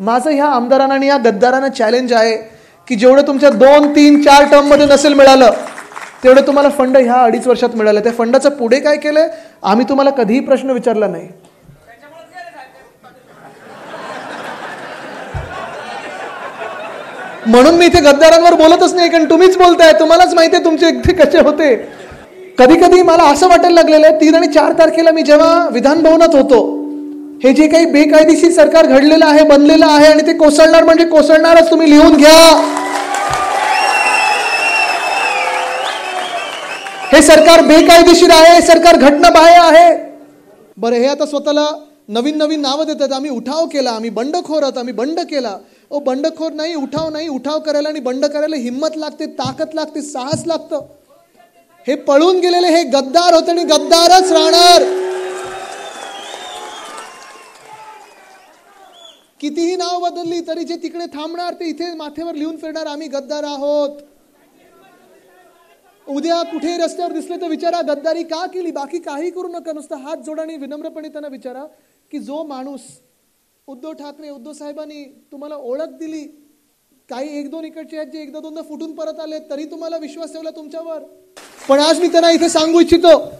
माझं ह्या आमदारांना आणि या गद्दारांना चॅलेंज आहे की जेवढं तुमच्या 2, 3, 4 टर्ममध्ये नसेल मिळालं तेवढं तुम्हाला फंड ह्या 2.5 वर्षात मिळालं. त्या फंडाचं पुढे काय केलंय आम्ही तुम्हाला कधीही प्रश्न विचारला नाही. म्हणून मी इथे गद्दारांवर बोलतच नाही, कारण तुम्हीच बोलताय, तुम्हालाच माहिती आहे तुमचे एकटे कसे होते. कधी कधी मला असं वाटायला लागलेलं आहे 3 आणि 4 तारखेला मी जेव्हा विधान भवनात होतो, हे जे काही बेकायदेशीर सरकार घडलेलं आहे, बनलेलं आहे आणि ते कोसळणार म्हणजे कोसळणारच, तुम्ही लिहून घ्या. हे सरकार बेकायदेशीर आहे, हे सरकार घटनाबाह्य आहे. बरं, हे आता स्वतःला नवीन नवीन नावं देतात. आम्ही उठाव केला, आम्ही बंडखोर आहोत, आम्ही बंड केला. ओ बंडखोर नाही, उठाव नाही. उठाव करायला आणि बंड करायला हिंमत लागते, ताकद लागते, साहस लागतं. हे पळून गेलेले हे गद्दार होते आणि गद्दारच राहणार. कितीही नाव बदलली तरी जे तिकडे थांबणार ते इथे माथेवर लिहून फिरणार आम्ही गद्दार आहोत. उद्या कुठे रस्त्यावर दिसले तर विचारा गद्दारी का केली, बाकी काही करू नका. नुसतं हात जोडा आणि विनम्रपणे त्यांना विचारा की जो माणूस उद्धव ठाकरे, उद्धव साहेबांनी तुम्हाला ओळख दिली, काही 1-2 इकडचे आहेत जे 1-2दा फुटून परत आले तरी तुम्हाला विश्वास ठेवला तुमच्यावर. पण आज मी त्यांना इथे सांगू इच्छितो,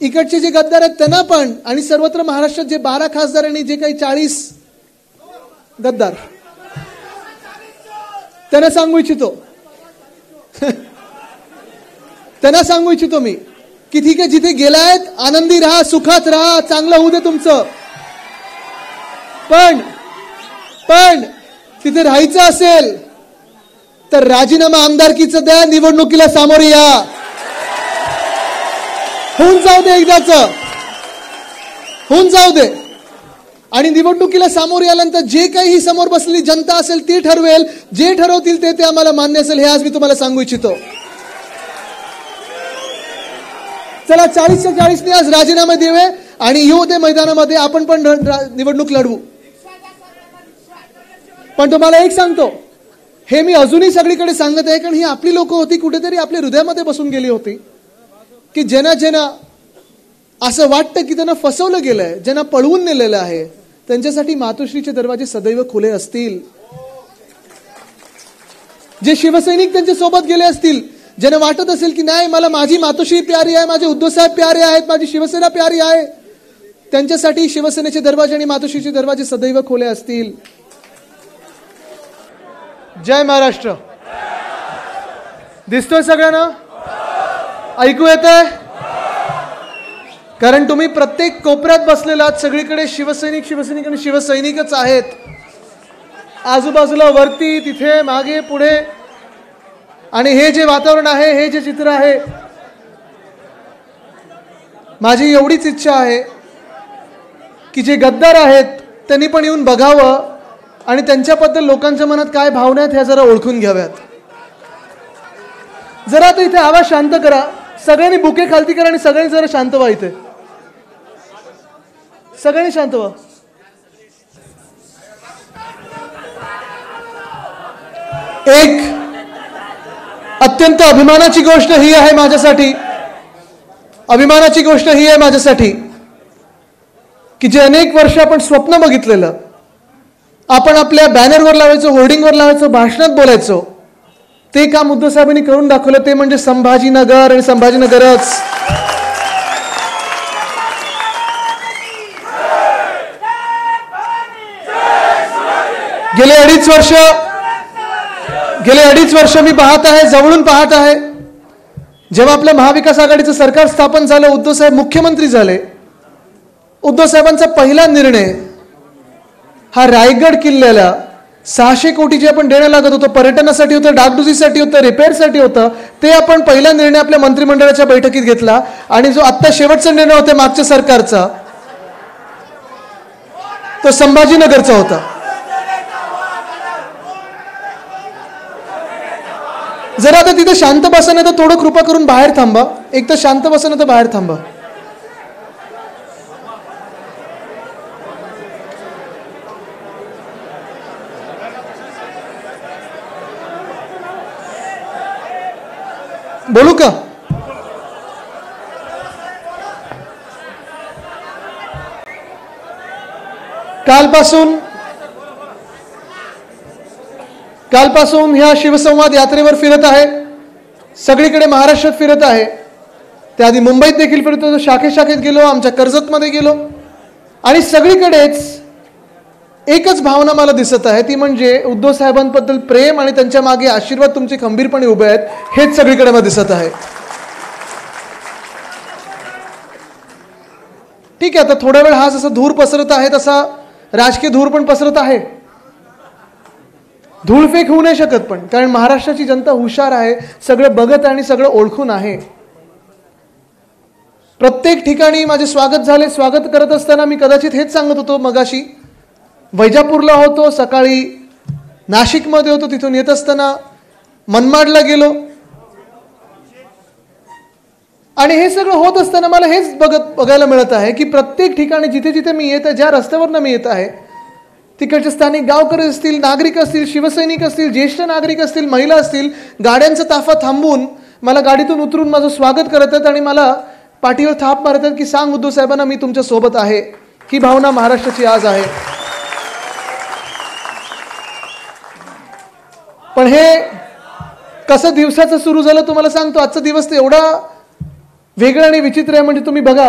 इकडचे जे गद्दार आहेत त्यांना पण, आणि सर्वत्र महाराष्ट्रात जे 12 खासदार आणि जे काही 40 गद्दार, त्यांना सांगू इच्छितो त्यांना सांगू इच्छितो मी की ठीक आहे, जिथे गेलायत आनंदी राहा, सुखात राहा, चांगलं होऊ दे तुमचं. पण तिथे राहायचं असेल तर राजीनामा आमदारकीचं द्या, निवडणुकीला सामोरे या. होऊन जाऊ दे, एकदाच होऊन जाऊ दे. आणि निवडणुकीला सामोरे आल्यानंतर जे काही समोर बसलेली जनता असेल ती ठरवेल, जे ठरवतील ते आम्हाला मान्य असेल, हे आज मी तुम्हाला सांगू इच्छितो. चला 40च्या 40 आज राजीनामे देवे आणि येऊ दे मैदानामध्ये, आपण पण निवडणूक लढवू. पण तुम्हाला एक सांगतो, हे मी अजूनही सगळीकडे सांगत आहे, कारण ही आपली लोक होती, कुठेतरी आपल्या हृदयामध्ये बसून गेली होती की ज्यांना असं वाटतं की त्यांना फसवलं गेलंय, ज्यांना पळवून नेलेलं आहे, त्यांच्यासाठी मातोश्रीचे दरवाजे सदैव खुले असतील. जे शिवसैनिक त्यांच्या सोबत गेले असतील, ज्यांना वाटत असेल की नाही मला माझी मातोश्री प्यारी आहे, माझे उद्धव साहेब प्यारे आहेत, माझी शिवसेना प्यारी आहे, त्यांच्यासाठी शिवसेनेचे दरवाजे आणि मातोश्रीचे दरवाजे सदैव खुले असतील. जय महाराष्ट्र. दिसतोय सगळ्यांना, ऐकू येतंय? कारण तुम्ही प्रत्येक कोपऱ्यात बसलेलात, सगळीकडे शिवसैनिक आणि शिवसैनिकच आहेत. आजूबाजूला, वरती, तिथे, मागे, पुढे. आणि हे जे वातावरण आहे, हे जे चित्र आहे, माझी एवढीच इच्छा आहे की जे गद्दार आहेत त्यांनी पण येऊन बघावं आणि त्यांच्याबद्दल लोकांच्या मनात काय भावना आहेत ह्या जरा ओळखून घ्याव्यात. जरा आता इथे आवाज शांत करा, सगळ्यांनी बुके खालती करा आणि सगळ्यांनी जरा शांत व्हा. इथे सगळ्यांनी शांत व्हा. एक अत्यंत अभिमानाची गोष्ट ही आहे माझ्यासाठी, अभिमानाची गोष्ट ही आहे माझ्यासाठी की जे अनेक वर्ष आपण स्वप्न बघितलेलं, आपण आपल्या बॅनरवर लावायचो, होर्डिंगवर लावायचो, भाषणात बोलायचो, ते काम उद्धव साहेबांनी करून दाखवलं. ते म्हणजे संभाजीनगर आणि संभाजीनगरच. गेले अडीच वर्ष मी पाहत आहे, जवळून पाहत आहे. जेव्हा आपलं महाविकास आघाडीचं सरकार स्थापन झालं, उद्धव साहेब मुख्यमंत्री झाले, उद्धव साहेबांचा पहिला निर्णय हा रायगड किल्ल्याला 600 कोटी जे आपण देणं लागत होतं, पर्यटनासाठी होतं, डागडुजीसाठी होतं, रिपेअरसाठी होतं, ते आपण पहिला निर्णय आपल्या मंत्रिमंडळाच्या बैठकीत घेतला. आणि जो आत्ता शेवटचा निर्णय होता मागच्या सरकारचा, तो संभाजीनगरचा होता. जरा आता तिथे शांत बसा, नाही तर थोडं कृपा करून बाहेर थांबा. एक तर शांत बसा, नाही तर बाहेर थांबा. बोलू का? कालपासून कालपासून ह्या शिवसंवाद यात्रेवर फिरत आहे, सगळीकडे महाराष्ट्रात फिरत आहे. त्याआधी मुंबईत देखील फिरत होतो, शाखेत गेलो, आमच्या कर्जतमध्ये गेलो आणि सगळीकडेच एकच भावना मला दिसत आहे, ती म्हणजे उद्धव साहेबांबद्दल प्रेम आणि त्यांच्या मागे आशीर्वाद तुमचे खंबीरपणे उभे आहेत, हेच सगळीकडे मला दिसत आहे. ठीक आहे, आता थोडा वेळ हा जसा धूर पसरत आहे तसा राजकीय धूर पण पसरत आहे. धूळफेक होऊ नाही शकत पण, कारण महाराष्ट्राची जनता हुशार आहे, सगळं बघत आणि सगळं ओळखून आहे. प्रत्येक ठिकाणी माझे स्वागत झाले. स्वागत करत असताना मी कदाचित हेच सांगत होतो मगाशी. वैजापूरला होतो, सकाळी नाशिकमध्ये होतो, तिथून येत असताना मनमाडला गेलो आणि हे सगळं होत असताना मला हेच बघायला मिळत आहे की प्रत्येक ठिकाणी जिथे जिथे मी येत आहे, ज्या रस्त्यावरनं मी येत आहे, तिकडचे स्थानिक गावकरी असतील, नागरिक असतील, शिवसैनिक असतील, ज्येष्ठ नागरिक असतील, महिला असतील, गाड्यांचा ताफा थांबवून मला गाडीतून उतरून माझं स्वागत करत आहेत आणि मला पाठीवर थाप मारत आहेत की सांग उद्धव साहेबांना मी तुमच्या सोबत आहे. ही भावना महाराष्ट्राची आज आहे. पण हे कसं दिवसाचं सुरू झालं तुम्हाला सांगतो. आजचा दिवस तर एवढा वेगळा आणि विचित्र आहे, म्हणजे तुम्ही बघा,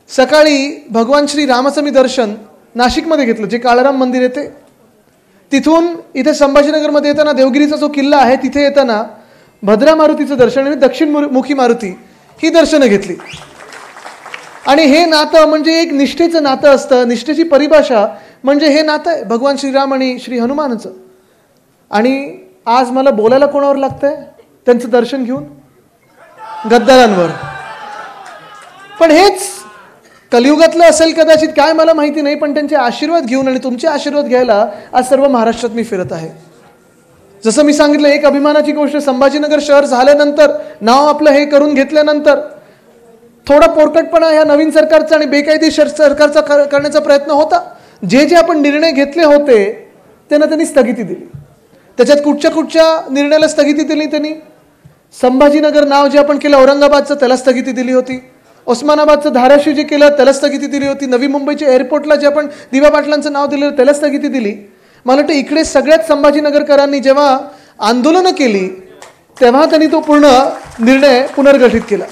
सकाळी भगवान श्री रामाचं मी दर्शन नाशिकमध्ये घेतलं, जे काळाराम मंदिर येते, तिथून इथे संभाजीनगरमध्ये येताना देवगिरीचा जो किल्ला आहे तिथे येताना भद्रा मारुतीचं दर्शन आणि दक्षिणमुखी मारुती ही दर्शनं घेतली. आणि हे नातं म्हणजे एक निष्ठेचं नातं असतं. निष्ठेची परिभाषा म्हणजे हे नातं आहे भगवान श्रीराम आणि श्री हनुमानाचं. आणि आज मला बोलायला कोणावर लागतंय? त्यांचं दर्शन घेऊन गद्दारांवर. पण हेच कलियुगातलं असेल कदाचित, काय मला माहिती नाही, पण त्यांचे आशीर्वाद घेऊन आणि तुमचे आशीर्वाद घ्यायला आज सर्व महाराष्ट्रात मी फिरत आहे. जसं मी सांगितलं, एक अभिमानाची गोष्ट, संभाजीनगर शहर झाल्यानंतर, नाव आपलं हे करून घेतल्यानंतर थोडा पोरकटपणा ह्या नवीन सरकारचा आणि बेकायदेशीर सरकारचा करण्याचा प्रयत्न होता. जे जे आपण निर्णय घेतले होते त्यांनी स्थगिती दिली. त्याच्यात कुठच्या निर्णयाला स्थगिती दिली त्यांनी? संभाजीनगर नाव जे आपण केलं औरंगाबादचं, त्याला स्थगिती दिली होती. उस्मानाबादचं धाराशिव जे केलं त्याला स्थगिती दिली होती. नवी मुंबईच्या एअरपोर्टला जे आपण दिवा पाटलांचं नाव दिलं त्याला स्थगिती दिली. मला वाटतं इकडे सगळ्याच संभाजीनगरकरांनी जेव्हा आंदोलनं केली तेव्हा त्यांनी तो पूर्ण निर्णय पुनर्गठित केला.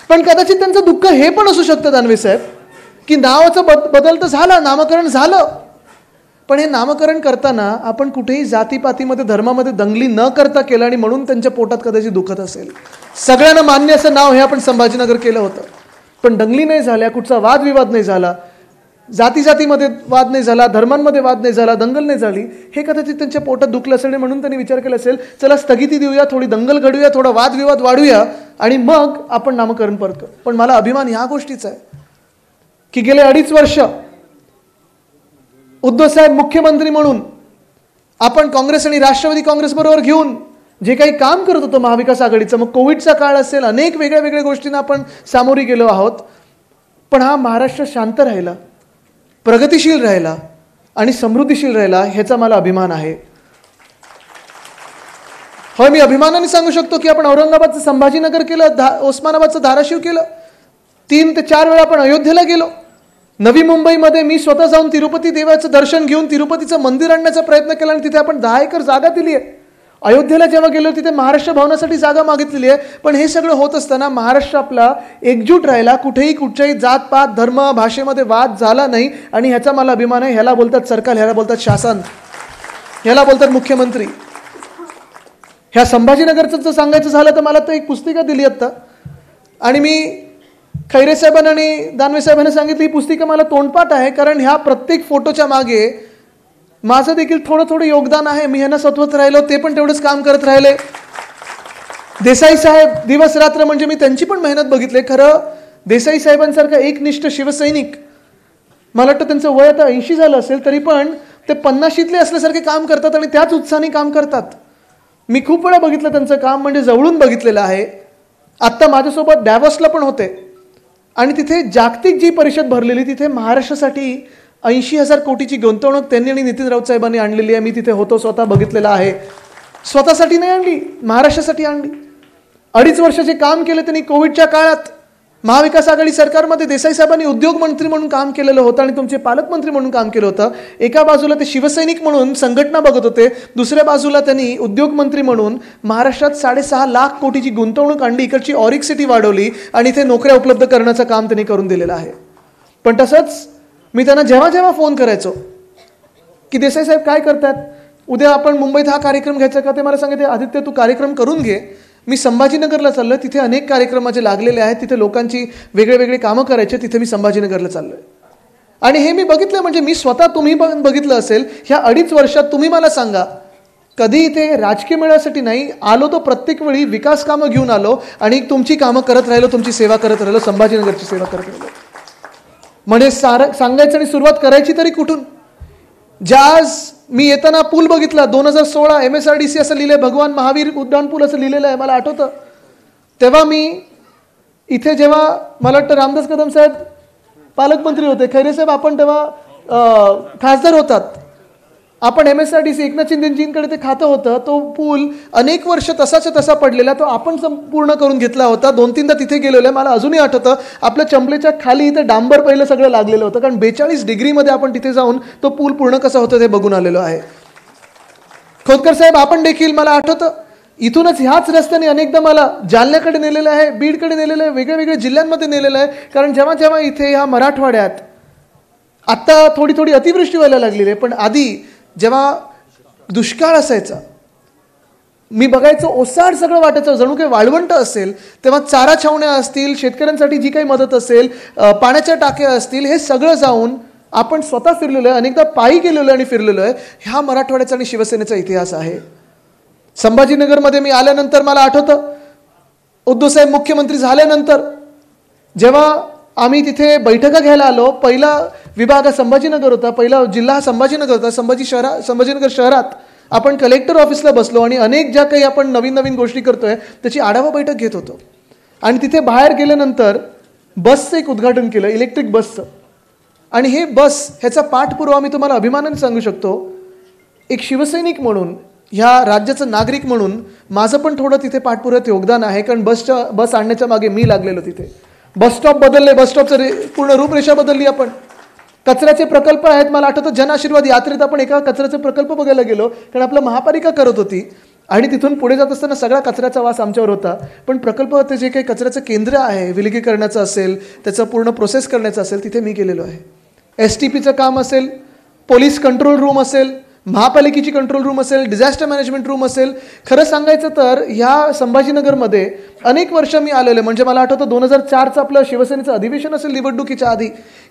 पण कदाचित त्यांचं दुःख हे पण असू शकतं दानवे साहेब, की नावाचं बदल तर झाला, नामकरण झालं, पण हे नामकरण करताना आपण कुठेही जातीपातीमध्ये, धर्मामध्ये दंगली न करता केलं आणि म्हणून त्यांच्या पोटात कदाचित दुखत असेल. सगळ्यांना मान्य असं नाव हे आपण संभाजीनगर केलं होतं, पण दंगली नाही झाल्या, कुठचा वादविवाद नाही झाला, जातीमध्ये वाद नाही झाला, धर्मांमध्ये वाद नाही झाला, दंगल नाही झाली. हे कदाचित त्यांच्या पोटात दुखलं असेल आणि म्हणून त्यांनी विचार केला असेल, चला स्थगिती देऊया, थोडी दंगल घडूया, थोडा वादविवाद वाढूया आणि मग आपण नामकरण परत करू. पण मला अभिमान ह्या गोष्टीचा आहे की गेले 2.5 वर्ष उद्धव साहेब मुख्यमंत्री म्हणून आपण काँग्रेस आणि राष्ट्रवादी काँग्रेस बरोबर घेऊन जे काही काम करत होतो महाविकास आघाडीचं, मग कोविडचा काळ असेल, अनेक वेगळ्या गोष्टींना आपण सामोरी गेलो आहोत, पण हा महाराष्ट्र शांत राहिला, प्रगतिशील राहिला आणि समृद्धीशील राहिला, ह्याचा मला अभिमान आहे. होय, मी अभिमानाने सांगू शकतो की आपण औरंगाबादचं संभाजीनगर केलं, उस्मानाबादचं धाराशिव केलं, 3 ते 4 वेळा आपण अयोध्येला गेलो. नवी मुंबईमध्ये मी स्वतः जाऊन तिरुपती देवाचं दर्शन घेऊन तिरुपतीचं मंदिर आणण्याचा प्रयत्न केला आणि तिथे आपण 10 एकर जागा दिली आहे. अयोध्येला जेव्हा गेलो तिथे महाराष्ट्र भवनासाठी जागा मागितलेली आहे. पण हे सगळं होत असताना महाराष्ट्र आपला एकजूट राहिला, कुठेही जातपात, धर्म, भाषेमध्ये वाद झाला नाही आणि ह्याचा मला अभिमान आहे. ह्याला बोलतात सरकार, ह्याला बोलतात शासन, ह्याला बोलतात मुख्यमंत्री. ह्या संभाजीनगरचं जर सांगायचं झालं तर मला तर एक पुस्तिका दिली आता आणि मी खैरे साहेबांना आणि दानवे साहेबांना सांगितलं ही पुस्तिका मला तोंडपाठ आहे, कारण ह्या प्रत्येक फोटोच्या मागे माझं देखील थोडं योगदान आहे. मी ह्यांना सत्वत राहिलो, ते पण तेवढंच काम करत राहिले. देसाई साहेब दिवस रात्र, म्हणजे मी त्यांची पण मेहनत बघितली. खरं देसाई साहेबांसारखा एकनिष्ठ शिवसैनिक, मला वाटतं त्यांचं वय आता 80 झालं असेल, तरी पण ते 50शीतले असल्यासारखे काम करतात आणि त्याच उत्साहाने काम करतात. मी खूप वेळा बघितलं त्यांचं काम, म्हणजे जवळून बघितलेलं आहे. आत्ता माझ्यासोबत डॅव्हॉसला पण होते आणि तिथे जागतिक जी परिषद भरलेली, तिथे महाराष्ट्रासाठी 80,000 कोटीची गुंतवणूक त्यांनी आणि नितीन राऊत साहेबांनी आणलेली आहे. मी तिथे होतो, स्वतः बघितलेलं आहे. स्वतःसाठी नाही आणली, महाराष्ट्रासाठी आणली. 2.5 वर्षाचे काम केले त्यांनी कोविडच्या काळात. महाविकास आघाडी सरकारमध्ये देसाई साहेबांनी उद्योग मंत्री म्हणून काम केलेलं होतं आणि तुमचे पालकमंत्री म्हणून काम केलं होतं. एका बाजूला ते शिवसैनिक म्हणून संघटना बघत होते, दुसऱ्या बाजूला त्यांनी उद्योग मंत्री म्हणून महाराष्ट्रात 6.5 लाख कोटीची गुंतवणूक आणली, इकडची ऑरिक सिटी वाढवली आणि इथे नोकऱ्या उपलब्ध करण्याचं काम त्यांनी करून दिलेलं आहे. पण तसंच मी त्यांना जेव्हा जेव्हा फोन करायचो की देसाई साहेब काय करतात, उद्या आपण मुंबईत हा कार्यक्रम घ्यायचा का, ते मला सांगितले आदित्य तू कार्यक्रम करून घे, मी संभाजीनगरला चाललो, तिथे अनेक कार्यक्रम माझे लागलेले आहेत, तिथे लोकांची वेगळे वेगळे कामं करायचे, तिथे मी संभाजीनगरला चाललोय. आणि हे मी बघितलं, म्हणजे मी स्वतः, तुम्ही बघितलं असेल, ह्या 2.5 वर्षात तुम्ही मला सांगा, कधी इथे राजकीय मिळण्यासाठी नाही आलो, तो प्रत्येक वेळी विकास कामं घेऊन आलो आणि तुमची कामं करत राहिलो, तुमची सेवा करत राहिलो, संभाजीनगरची सेवा करत राहिलो. म्हणजे सांगायचं आणि सुरुवात करायची तरी कुठून. आज मी येताना पूल बघितला, 2016 MSRDC असं लिहिलंय, भगवान महावीर उड्डाण पूल असं लिहिलेलं आहे, मला आठवतं. तेव्हा मी इथे जेव्हा मला वाटतं रामदास कदम साहेब पालकमंत्री होते, खैरे साहेब आपण तेव्हा खासदार होतात, आपण MSRDC एकनाथ शिंदेजींकडे ते खातं होतं, तो पूल अनेक वर्ष तसाच्या तसा पडलेला, तो आपण पूर्ण करून घेतला होता. 2-3दा तिथे गेलेलो आहे, मला अजूनही आठवतं. आपल्या चंपलेच्या खाली इथे डांबर पहिलं सगळं लागलेलं होतं, कारण 42 डिग्रीमध्ये आपण तिथे जाऊन तो पूल पूर्ण कसा होतं ते बघून आलेलो आहे. खोतकर साहेब आपण देखील, मला आठवतं, इथूनच ह्याच रस्त्याने अनेकदा मला जालन्याकडे नेलेलं आहे, बीडकडे नेलेलं आहे, वेगळ्या वेगळ्या जिल्ह्यांमध्ये नेलेलं आहे. कारण जेव्हा जेव्हा इथे ह्या मराठवाड्यात आत्ता थोडी थोडी अतिवृष्टी व्हायला लागलेली आहे, पण आधी जेव्हा दुष्काळ असायचा, मी बघायचो ओसाड सगळं वाटायचं, जणू काही वाळवंट असेल, तेव्हा चारा छावण्या असतील, शेतकऱ्यांसाठी जी काही मदत असेल, पाण्याच्या टाक्या असतील, हे सगळं जाऊन आपण स्वतः फिरलेलो आहे, अनेकदा पायी गेलेलो आणि फिरलेलो आहे. ह्या मराठवाड्याचा आणि शिवसेनेचा इतिहास आहे. संभाजीनगरमध्ये मी आल्यानंतर मला आठवतं, उद्धव साहेब मुख्यमंत्री झाल्यानंतर जेव्हा आम्ही तिथे बैठका घ्यायला आलो, पहिला विभाग हा संभाजीनगर होता, पहिला जिल्हा हा संभाजीनगर होता. संभाजीनगर शहरात आपण कलेक्टर ऑफिसला बसलो आणि अनेक ज्या काही आपण नवीन नवीन गोष्टी करतोय त्याची आढावा बैठक घेत होतो. आणि तिथे बाहेर गेल्यानंतर बसचं एक उद्घाटन केलं, इलेक्ट्रिक बसचं. आणि हे बस, ह्याचा पाठपुरावा मी तुम्हाला अभिमानाने सांगू शकतो, एक शिवसैनिक म्हणून, ह्या राज्याचं नागरिक म्हणून माझं पण थोडं तिथे पाठपुराव्यात योगदान आहे. कारण बस आणण्याच्या मागे मी लागलेलो. तिथे बस स्टॉप बदलले, बस स्टॉपचं पूर्ण रूपरेषा बदलली. आपण कचऱ्याचे प्रकल्प आहेत, मला आठवतं जन आशीर्वाद यात्रेत आपण एका कचऱ्याचे प्रकल्प बघायला गेलो, कारण आपलं महापालिका करत होती आणि तिथून पुढे जात असताना सगळा कचऱ्याचा वास आमच्यावर होता. पण प्रकल्पावरती जे काही कचऱ्याचं केंद्र आहे, विलगीकरणाचं असेल, त्याचं पूर्ण प्रोसेस करण्याचं असेल, तिथे मी गेलेलो आहे. STPचं काम असेल, पोलीस कंट्रोल रूम असेल, महापालिकेची कंट्रोल रूम असेल, डिझास्टर मॅनेजमेंट रूम असेल. खरं सांगायचं तर ह्या संभाजीनगरमध्ये अनेक वर्ष मी आलेले, म्हणजे मला आठवतं 2004चं आपलं शिवसेनेचं अधिवेशन असेल निवडणुकीच्या आधी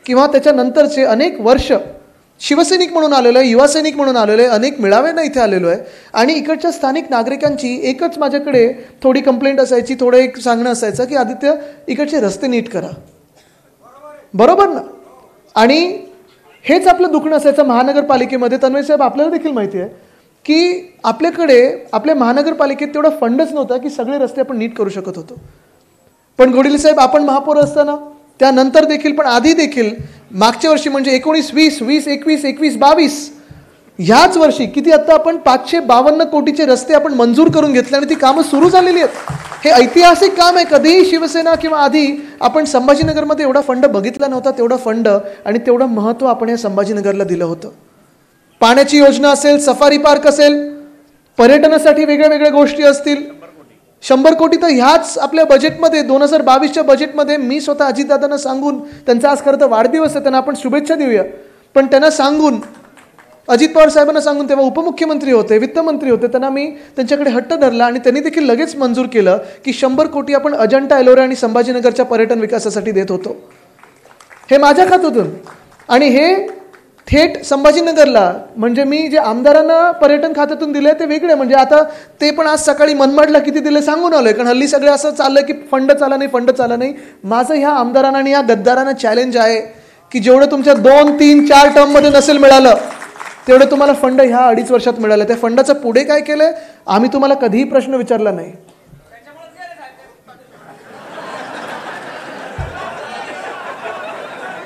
किंवा त्याच्यानंतरचे अनेक वर्ष शिवसैनिक म्हणून आलेलो आहे, युवा सैनिक म्हणून आलेलो आहे, अनेक मेळाव्यांना इथे आलेलो आहे. आणि इकडच्या स्थानिक नागरिकांची एकच माझ्याकडे थोडी कंप्लेंट असायची, थोडं एक सांगणं असायचं की आदित्य इकडचे रस्ते नीट करा, बरोबर ना. आणि हेच आपलं दुखणं असायचं महानगरपालिकेमध्ये. तन्मय साहेब आपल्याला देखील माहिती आहे की आपल्याकडे आपल्या महानगरपालिकेत तेवढा फंडच नव्हता की सगळे रस्ते आपण नीट करू शकत होतो. पण घोडेले साहेब आपण महापौर असताना, त्यानंतर देखील, पण आधी देखील मागच्या वर्षी म्हणजे 19, 20, 20, 21, 21, 22 ह्याच वर्षी किती आत्ता आपण 552 कोटीचे रस्ते आपण मंजूर करून घेतले आणि ती कामं सुरू झालेली आहेत. हे ऐतिहासिक काम आहे. कधीही शिवसेना किंवा आधी आपण संभाजीनगरमध्ये एवढा फंड बघितला नव्हता. तेवढा फंड आणि तेवढं महत्त्व आपण या संभाजीनगरला दिलं होतं. पाण्याची योजना असेल, सफारी पार्क असेल, पर्यटनासाठी वेगळ्या वेगळ्या गोष्टी असतील, 100 कोटी तर ह्याच आपल्या बजेटमध्ये 2022च्या बजेटमध्ये मी स्वतः अजितदादांना सांगून, त्यांचा आज खरं तर वाढदिवस आहे, त्यांना आपण शुभेच्छा देऊया, पण त्यांना सांगून, अजित पवार साहेबांना सांगून, तेव्हा उपमुख्यमंत्री होते, वित्तमंत्री होते, त्यांना मी त्यांच्याकडे हट्ट धरला आणि त्यांनी देखील लगेच मंजूर केलं की 100 कोटी आपण अजंठा, एलोरा आणि संभाजीनगरच्या पर्यटन विकासासाठी देत होतो. हे माझ्या खात्यातून. आणि हे थेट संभाजीनगरला, म्हणजे मी जे आमदारांना पर्यटन खात्यातून दिले ते वेगळे, म्हणजे आता ते पण आज सकाळी मनमाडला किती दिले सांगून आलोय, कारण हल्ली सगळे असं चाललंय की फंड चाला नाही. माझं ह्या आमदारांना आणि या गद्दारांना चॅलेंज आहे की जेवढं तुमच्या 2, 3, 4 टर्ममध्ये नसेल मिळालं तेवढं तुम्हाला फंड ह्या 2.5 वर्षात मिळालं. त्या फंडाचं पुढे काय केलंय आम्ही तुम्हाला कधीही प्रश्न विचारला नाही.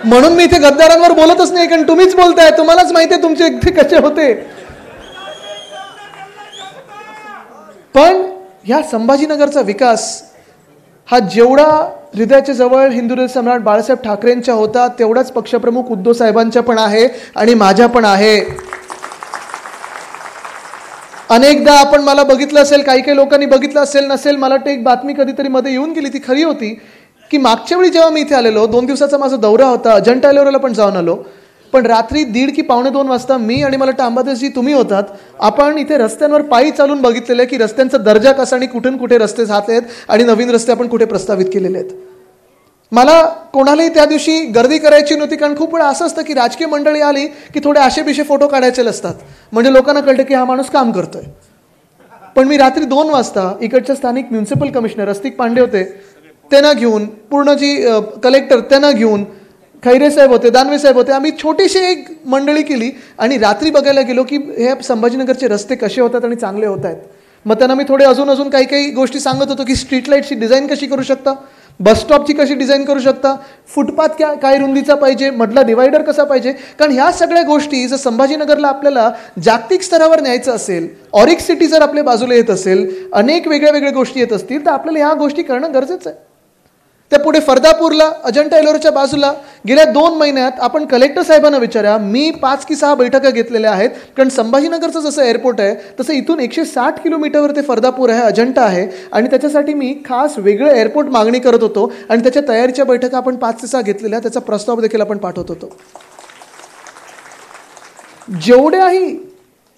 म्हणून मी इथे गद्दारांवर बोलतच नाही, कारण तुम्हीच बोलताय, तुम्हालाच माहिती आहे तुमचे इथे कसे होते. पण ह्या संभाजीनगरचा विकास हा जेवढा हृदयाच्या जवळ हिंदू सम्राट बाळासाहेब ठाकरेंच्या होता, तेवढाच पक्षप्रमुख उद्धव साहेबांच्या पण आहे आणि माझ्या पण आहे. अनेकदा आपण मला बघितलं असेल, काही काही लोकांनी बघितलं असेल नसेल, मला वाटतं एक बातमी कधीतरी मध्ये येऊन गेली, ती खरी होती, की मागच्या वेळी जेव्हा मी इथे आलेलो, 2 दिवसाचा माझा दौरा होता, अजंठा एलोराला पण जाऊन आलो, पण रात्री 1:30 की 1:45 वाजता मी आणि मला वाटतं अंबादासजी तुम्ही होतात, आपण इथे रस्त्यांवर पायी चालून बघितलेलं आहे की रस्त्यांचा दर्जा कसा आणि कुठून कुठे रस्ते जात आहेत आणि नवीन रस्ते आपण कुठे प्रस्तावित केलेले आहेत. मला कोणालाही त्या दिवशी गर्दी करायची नव्हती, कारण खूप वेळा असं असतं की राजकीय मंडळी आली की थोडे आशेपिशे फोटो काढायचे असतात, म्हणजे लोकांना कळतं की हा माणूस काम करतोय. पण मी रात्री 2 वाजता इकडच्या स्थानिक म्युन्सिपल कमिशनर रस्तिक पांडे होते, त्यांना घेऊन, पूर्ण जी कलेक्टर त्यांना घेऊन, खैरे साहेब होते, दानवे साहेब होते, आम्ही छोटीशी एक मंडळी केली आणि रात्री बघायला गेलो की हे संभाजीनगरचे रस्ते कसे होतात आणि चांगले होत आहेत. मग त्यांना मी थोडे अजून काही काही गोष्टी सांगत होतो की स्ट्रीट लाईटची डिझाईन कशी करू शकता, बस स्टॉपची कशी डिझाईन करू शकता, फुटपाथ काय रुंदीचा पाहिजे, मधला डिवायडर कसा पाहिजे. कारण ह्या सगळ्या गोष्टी जर संभाजीनगरला आपल्याला जागतिक स्तरावर न्यायचं असेल, ऑरिक सिटी जर आपल्या बाजूला येत असेल, अनेक वेगळ्या गोष्टी येत असतील, तर आपल्याला ह्या गोष्टी करणं गरजेचं आहे. त्या पुढे फरदापूरला, अजंठा एलोराच्या बाजूला गेल्या 2 महिन्यात आपण कलेक्टर साहेबांना विचारा, मी 5 की 6 बैठका घेतलेल्या आहेत. कारण संभाजीनगरचं जसं एअरपोर्ट आहे तसं इथून 160 किलोमीटरवर ते फरदापूर आहे, अजंठा आहे, आणि त्याच्यासाठी मी खास वेगळं एअरपोर्ट मागणी करत होतो आणि त्याच्या तयारीच्या बैठका आपण 5 ते 6 घेतलेल्या, त्याचा प्रस्ताव देखील आपण पाठवत होतो. जेवढ्याही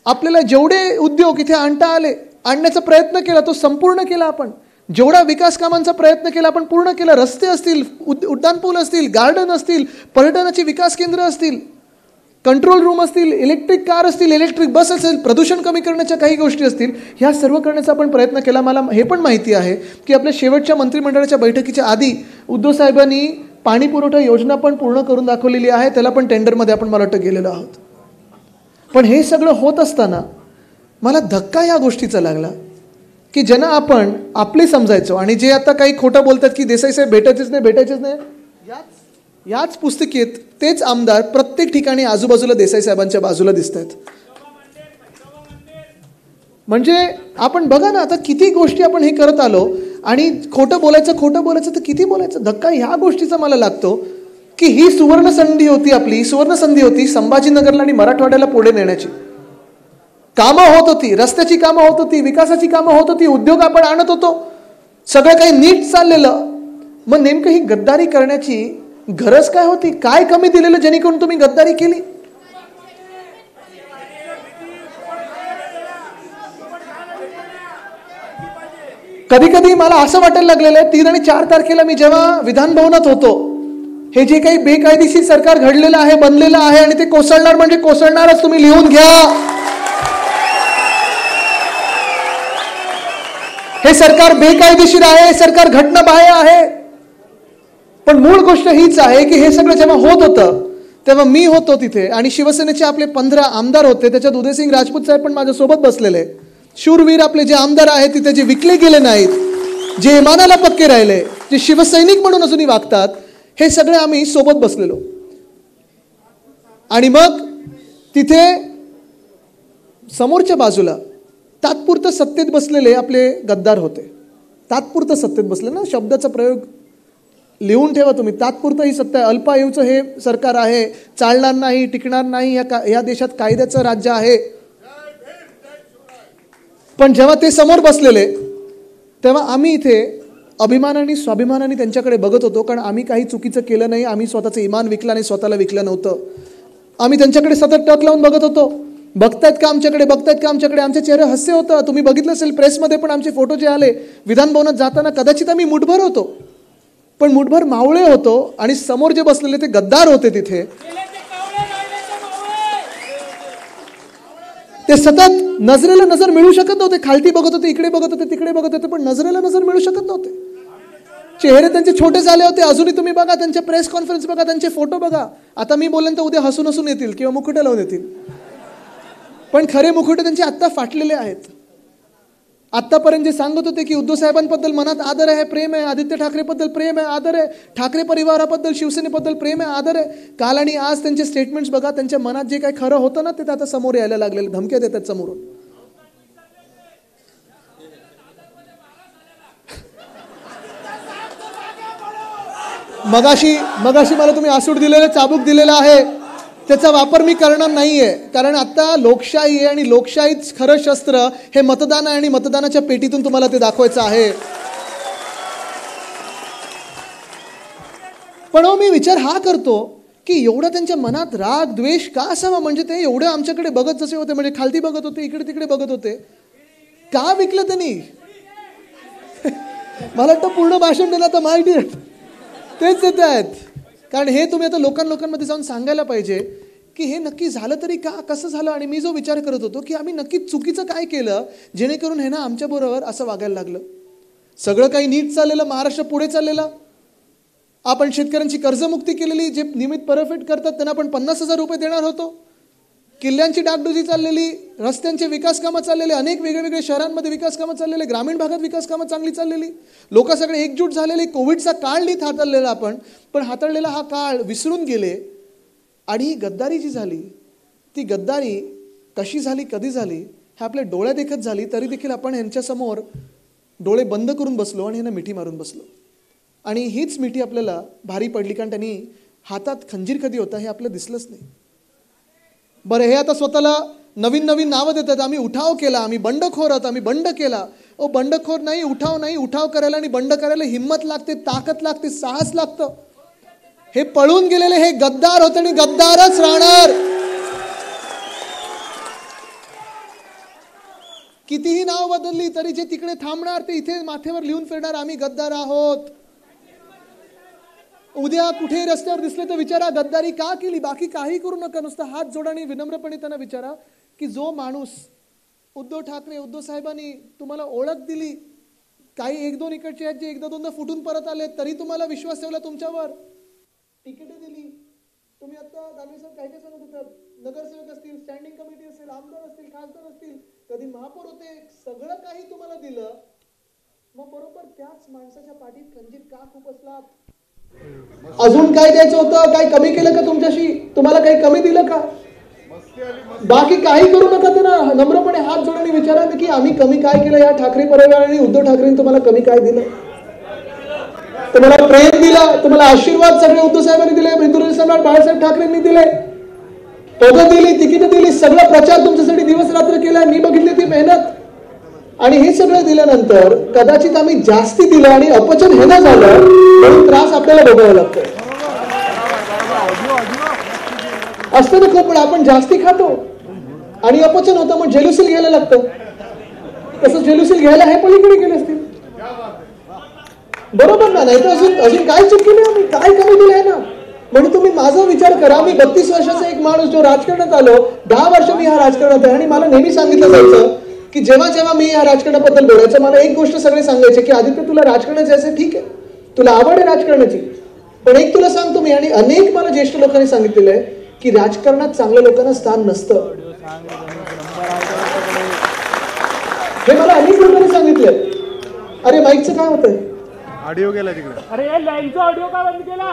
आपल्याला जेवढे उद्योग इथे आणण्याचा प्रयत्न केला तो संपूर्ण केला आपण. जेवढा विकास कामांचा प्रयत्न केला आपण पूर्ण केला. रस्ते असतील, उड्डाणपूल असतील, गार्डन असतील, पर्यटनाची विकास केंद्र असतील, कंट्रोल रूम असतील, इलेक्ट्रिक कार असतील, इलेक्ट्रिक बस असेल, प्रदूषण कमी करण्याच्या काही गोष्टी असतील, ह्या सर्व करण्याचा आपण प्रयत्न केला. मला हे पण माहिती आहे की आपल्या शेवटच्या मंत्रिमंडळाच्या बैठकीच्या आधी उद्धव साहेबांनी पाणी पुरवठा योजना पण पूर्ण करून दाखवलेली आहे. त्याला पण टेंडरमध्ये आपण मला वाटतं गेलेलो आहोत. पण हे सगळं होत असताना मला धक्का या गोष्टीचा लागला की ज्यांना आपण आपले समजायचो आणि जे आता काही खोटं बोलतात की देसाई साहेब भेटायचेच नाही, याच पुस्तकेत तेच आमदार प्रत्येक ठिकाणी आजूबाजूला देसाई साहेबांच्या बाजूला दिसत आहेत. म्हणजे आपण बघा ना, आता किती गोष्टी आपण हे करत आलो आणि खोटं बोलायचं तर किती बोलायचं. धक्का ह्या गोष्टीचा मला लागतो की ही सुवर्ण संधी होती संभाजीनगरला आणि मराठवाड्याला पुढे नेण्याची. कामं होत होती, रस्त्याची कामं होत होती, विकासाची कामं होत होती, उद्योग आपण आणत होतो, सगळं काही नीट चाललेलं. मग नेमकं ही गद्दारी करण्याची गरज काय होती? काय कमी दिलेलं जेणेकरून तुम्ही गद्दारी केली? कधी मला असं वाटायला लागलेलं आहे, 3 आणि 4 तारखेला मी जेव्हा विधान भवनात होतो, हे जे काही बेकायदेशीर सरकार घडलेलं आहे, बनलेलं आहे आणि ते कोसळणार म्हणजे कोसळणारच, तुम्ही लिहून घ्या. हे सरकार बेकायदेशीर आहे, हे सरकार घटनाबाह्य आहे. पण मूळ गोष्ट हीच आहे की हे सगळं जेव्हा होत होतं तेव्हा मी होतो तिथे आणि शिवसेनेचे आपले 15 आमदार होते, त्याच्यात उदयसिंग राजपूत साहेब पण माझ्यासोबत बसलेले. शूरवीर आपले जे आमदार आहेत तिथे, जे विकले गेले नाहीत, जे इमानाला पक्के राहिले, जे शिवसैनिक म्हणून अजूनही वागतात, हे सगळे आम्ही सोबत बसलेलो. आणि मग तिथे समोरच्या बाजूला तात्पुरतं सत्तेत बसलेले आपले गद्दार होते. तात्पुरतं सत्तेत बसले ना, शब्दाचा प्रयोग लिहून ठेवा तुम्ही. तात्पुरतं ही सत्ता आहे, अल्पायुचं हे सरकार आहे, चालणार नाही, टिकणार नाही, या देशात कायद्याचं राज्य आहे. पण जेव्हा ते समोर बसलेले तेव्हा आम्ही इथे अभिमानाने स्वाभिमानाने त्यांच्याकडे बघत होतो, कारण आम्ही काही चुकीचं केलं नाही, आम्ही स्वतःचं इमान विकलं नाही, स्वतःला विकलं नव्हतं. आम्ही त्यांच्याकडे सतत टक लावून बघत होतो, बघतायत का आमच्याकडे. आमच्या चेहरे हास्य होतं. तुम्ही बघितलं असेल प्रेसमध्ये पण आमचे फोटो जे आले विधान भवनात जाताना, कदाचित आम्ही मुठभर होतो, पण मुठभर मावळे होतो आणि समोर जे बसलेले ते गद्दार होते. तिथे ते सतत नजरेला नजर मिळू शकत नव्हते. खालती बघत होते, इकडे बघत होते, तिकडे बघत होते, पण नजरेला नजर मिळू शकत नव्हते. चेहरे त्यांचे छोटे झाले होते. अजूनही तुम्ही बघा, त्यांच्या प्रेस कॉन्फरन्स बघा, त्यांचे फोटो बघा. आता मी बोलेन तर उद्या हसून येतील किंवा मुकुटे लावून येतील, पण खरे मुकुटे त्यांचे आत्ता फाटलेले आहेत. आत्तापर्यंत जे सांगत होते की उद्धव साहेबांबद्दल मनात आदर आहे, प्रेम आहे, आदित्य ठाकरेबद्दल प्रेम आहे, आदर आहे, ठाकरे परिवाराबद्दल, शिवसेनेबद्दल प्रेम आहे, आदर आहे, काल आणि आज त्यांचे स्टेटमेंट्स बघा, त्यांच्या मनात जे काही खरं होतं ना ते आता समोर यायला लागलेलं, धमक्या देतात समोरून. मगाशी मला तुम्ही आसूड दिलेलं, चाबूक दिलेला आहे, त्याचा वापर मी करणार नाहीये. कारण आता लोकशाही आहे आणि लोकशाहीच खरं शस्त्र हे मतदान आहे आणि मतदानाच्या पेटीतून तुम्हाला ते दाखवायचं आहे. पण मी विचार हा करतो की एवढा त्यांच्या मनात राग द्वेष का असावा. म्हणजे ते एवढे आमच्याकडे बघत जसे होते, म्हणजे खालती बघत होते, इकडे तिकडे बघत होते, का विकलं त्यांनी. मला वाटतं पूर्ण भाषण दिलं तर माहिती तेच देत आहेत. कारण हे तुम्ही आता लोकांमध्ये जाऊन सांगायला पाहिजे की हे नक्की झालं तरी का, कसं झालं. आणि मी जो विचार करत होतो की आम्ही नक्की चुकीचं काय केलं जेणेकरून हे ना आमच्याबरोबर असं वागायला लागलं. सगळं काही नीट चाललेलं, महाराष्ट्र पुढे चाललेला, आपण शेतकऱ्यांची कर्जमुक्ती केलेली, जे नियमित परतफेड करतात त्यांना आपण 50,000 रुपये देणार होतो, किल्ल्यांची डागडुजी चाललेली, रस्त्यांचे विकास कामं चाललेले, अनेक वेगवेगळ्या शहरांमध्ये विकास कामं चाललेले, ग्रामीण भागात विकास कामं चांगली चाललेली, लोक सगळे एकजूट झालेले. कोविडचा काळ नीट हाताळलेला आपण, पण हाताळलेला हा काळ विसरून गेले. आणि ही गद्दारी जी झाली, ती गद्दारी कशी झाली, कधी झाली, हे आपल्या डोळ्यात देखत झाली, तरी देखील आपण यांच्यासमोर डोळे बंद करून बसलो आणि ह्यांना मिठी मारून बसलो. आणि हीच मिठी आपल्याला भारी पडली, कारण त्यांनी हातात खंजीर कधी होता हे आपल्याला दिसलंच नाही. बरं, हे आता स्वतःला नवीन नावं देतात, आम्ही उठाव केला, आम्ही बंडखोर आहोत, आम्ही बंड केला. बंडखोर नाही, उठाव करायला आणि बंड करायला हिंमत लागते, ताकद लागते, साहस लागतं. हे पळून गेलेले हे गद्दार होते आणि गद्दारच राहणार. कितीही नाव बदलली तरी जे तिकडे थांबणार ते इथे माथेवर लिहून फिरणार, आम्ही गद्दार आहोत. उद्या कुठे रस्त्यावर दिसले तर विचारा गद्दारी का केली, बाकी काही करू नका. नुसतं हात जोडा आणि विनम्रपणे त्यांना विचारा की जो माणूस उद्धव ठाकरे, उद्धव साहेबांनी तुम्हाला ओळख दिली, काही 1-2 इकडचे आहेत जे एकदा दोनदा फुटून परत आले तरी तुम्हाला विश्वास ठेवला, तुमच्यावर तिकीट दिली. तुम्ही आता दानवे साहेब काय सांगत होतात, नगरसेवक असतील, स्टँडिंग कमिटी असेल, आमदार असतील, खासदार असतील, कधी महापौर होते, सगळं काही तुम्हाला दिलं, मग बरोबर त्याच माणसाच्या पाठीत खंजीर का खूप असलात. अजून काय द्यायचं होतं, काय कमी केलं का तुमच्याशी, तुम्हाला काही कमी दिलं का, बाकी काही करू नका. त्यांना नम्रपणे हात जोडून विचारा की आम्ही कमी काय केलं या ठाकरे परिवाराने, उद्धव ठाकरेंनी तुम्हाला कमी काय दिलं. तुम्हाला प्रेम दिलं, तुम्हाला आशीर्वाद सगळे उद्धव साहेबांनी दिले, हिंदुराष्ट्र सम्राट बाळासाहेब ठाकरेंनी दिले, पदं दिली, तिकीट दिली, सगळा प्रचार तुमच्यासाठी दिवस रात्र केलाय, मी बघितली ती मेहनत. आणि हे सगळं दिल्यानंतर कदाचित आम्ही जास्ती दिलं आणि अपचन हे ना झालं म्हणून त्रास आपल्याला भोगावा लागतो. असतं ना खूप, पण आपण जास्ती खातो आणि अपचन होतं, मग जेलुसील घ्यायला लागतं. तसं जेलुसील घ्यायला हे पलीकडे गेले असतील, बरोबर ना. नाही तर अजून काय चूक केली, आम्ही काय कमी दिलं आहे ना. म्हणजे तुम्ही माझा विचार करा, मी 32 वर्षाचा एक माणूस जो राजकारणात आलो, 10 वर्ष मी ह्या राजकारणात आहे आणि मला नेहमी सांगितलं जायचं की जेव्हा मी या राजकारणाबद्दल बोलायचं, मला एक गोष्ट सगळे सांगायचे की आदित्य तुला राजकारणात जायचं, ठीक आहे, तुला आवड आहे राजकारणाची, पण एक तुला सांगतो मी, आणि अनेक मला ज्येष्ठ लोकांनी सांगितलेलं आहे की राजकारणात चांगल्या लोकांना स्थान नसतं. हे मला अनेक लोकांनी सांगितलंय. अरे माईकचं काय होतंय, ऑडिओ गेला तिकडे, अरे या लाईनचा ऑडिओ का बंद केला,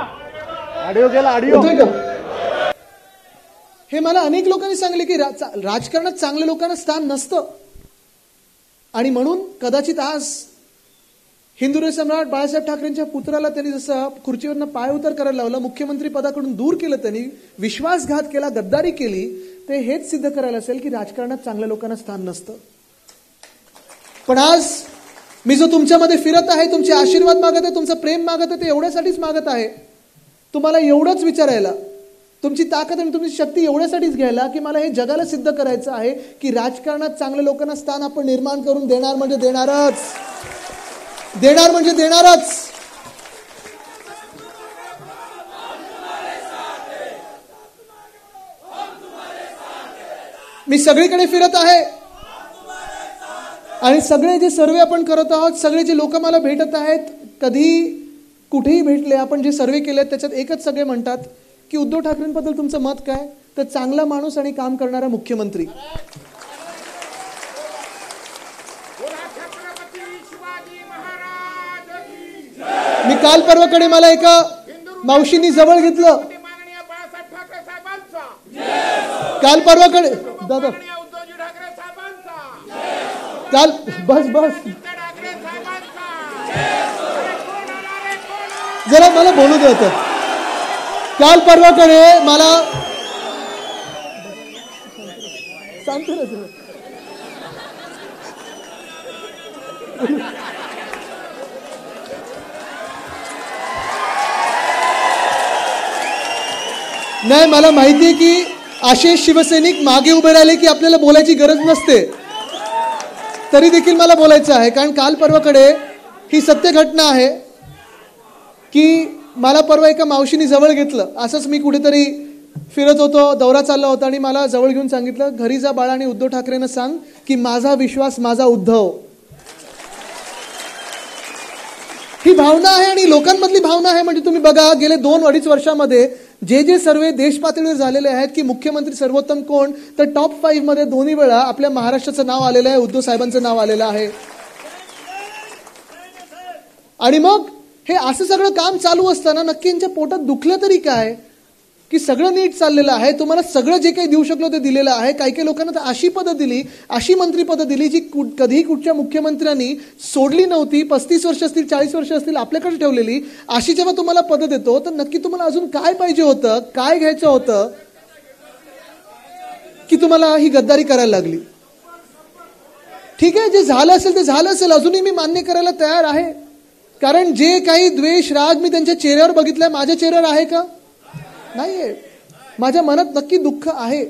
ऑडिओ होतोय का. हे मला अनेक लोकांनी सांगले की राजकारणात चांगल्या लोकांना स्थान नसतं. आणि म्हणून कदाचित आज हिंदुराष्ट्र सम्राट बाळासाहेब ठाकरेंच्या पुत्राला त्यांनी जसं खुर्चीवरनं पाय उतार करायला लावला, मुख्यमंत्री पदाकडून दूर केलं, त्यांनी विश्वासघात केला, गद्दारी केली, ते हेच सिद्ध करायला असेल की राजकारणात चांगल्या लोकांना स्थान नसतं. पण आज मी जो तुमच्यामध्ये फिरत आहे, तुमचे आशीर्वाद मागत आहे, तुमचं प्रेम मागत आहे, ते एवढ्यासाठीच मागत आहे, तुम्हाला एवढंच विचारायला, तुमची ताकद आणि तुमची शक्ती एवढ्यासाठीच घ्यायला की मला हे जगाला सिद्ध करायचं आहे की राजकारणात चांगल्या लोकांना स्थान आपण निर्माण करून देणार म्हणजे देणारच. मी सगळीकडे फिरत आहे आणि सगळे जे सर्वे आपण करत आहोत, सगळे जे लोक मला भेटत आहेत, कधी कुठेही भेटले, आपण जे सर्वे केले त्याच्यात एकच सगळे म्हणतात की उद्धव ठाकरेंबद्दल तुमचं मत काय, तर चांगला माणूस आणि काम करणारा मुख्यमंत्री. मी काल परवाकडे मला एका मावशींनी जवळ घेतलं, काल परवाकडे दादा काल बस जरा मला बोलू दे होतं. काल परवाकडे मला सांगतो ना तुला. नाही, मला माहितीये की असे शिवसैनिक मागे उभे राहिले की आपल्याला बोलायची गरज नसते, तरी देखील मला बोलायचं आहे. कारण काल परवाकडे ही सत्य घटना आहे की मला परवा एका मावशीने जवळ घेतलं. असंच मी कुठेतरी फिरत होतो, दौरा चालला होता आणि मला जवळ घेऊन सांगितलं, घरी जा बाळा आणि उद्धव ठाकरेंना सांग की माझा विश्वास माझा उद्धव. ही भावना आहे आणि लोकांमधली भावना आहे. म्हणजे तुम्ही बघा, गेले 2-2.5 वर्षामध्ये जे सर्वे देश पातळीवर झालेले आहेत की मुख्यमंत्री सर्वोत्तम कोण, तर टॉप 5 मध्ये दोन्ही वेळा आपल्या महाराष्ट्राचं नाव आलेलं आहे, उद्धव साहेबांचं नाव आलेलं आहे. आणि मग हे असं सगळं काम चालू असताना नक्की यांच्या पोटात दुखलं तरी काय की सगळं नीट चाललेलं आहे, तुम्हाला सगळं जे काही देऊ शकलो ते दिलेलं आहे. काही काही लोकांना तर अशी पदं दिली, अशी मंत्रीपदं दिली जी कधीही कुठच्या मुख्यमंत्र्यांनी सोडली नव्हती. 35 वर्ष असतील, 40 वर्ष असतील आपल्याकडे ठेवलेली अशी जेव्हा तुम्हाला पदं देतो तर नक्की तुम्हाला अजून काय पाहिजे होतं, काय घ्यायचं होतं की तुम्हाला ही गद्दारी करायला लागली. ठीक आहे, जे झालं असेल ते झालं असेल, अजूनही मी मान्य करायला तयार आहे. कारण जे काही द्वेष राग मी त्यांच्या चेहऱ्यावर बघितलाय, माझ्या चेहऱ्यावर आहे का? नाहीये. माझ्या मनात नक्की दुःख आहे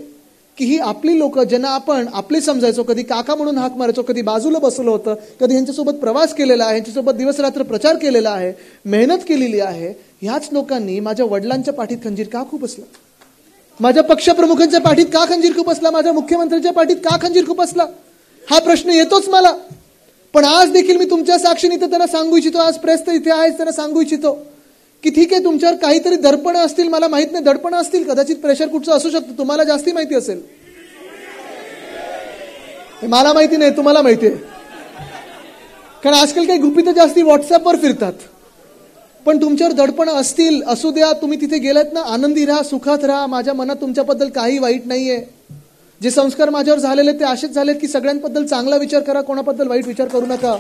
की ही आपली लोक ज्यांना आपण आपले समजायचो, कधी काका म्हणून हाक मारायचो, कधी बाजूला बसलो होतं, कधी यांच्यासोबत प्रवास केलेला आहे, यांच्यासोबत दिवस रात्र प्रचार केलेला आहे, मेहनत केलेली आहे, ह्याच लोकांनी माझ्या वडिलांच्या पाठीत खंजीर का खूप असला, माझ्या पक्षप्रमुखांच्या पाठीत का खंजीर खूप असला, माझ्या मुख्यमंत्र्यांच्या पाठीत का खंजीर खूप असला, हा प्रश्न येतोच मला. पण आज देखील मी तुमच्या साक्षीने इथं त्यांना सांगू इच्छितो, आज प्रेस तर इथे आहे, त्यांना सांगू इच्छितो की ठीक आहे, तुमच्यावर काहीतरी दडपणं असतील, मला माहित नाही, दडपणं असतील, कदाचित प्रेशर कुठचं असू शकतं, तुम्हाला जास्ती माहिती असेल, मला माहिती नाही, तुम्हाला माहिती आहे. कारण आजकाल काही गुपितं जास्ती व्हॉट्सअपवर फिरतात. पण तुमच्यावर दडपणं असतील, असू द्या, तुम्ही तिथे गेलात ना, आनंदी राहा, सुखात राहा, माझ्या मनात तुमच्याबद्दल काही वाईट नाहीये. जे संस्कार माझ्यावर झालेले ते असेच झालेत की सगळ्यांबद्दल चांगला विचार करा, कोणाबद्दल वाईट विचार करू नका.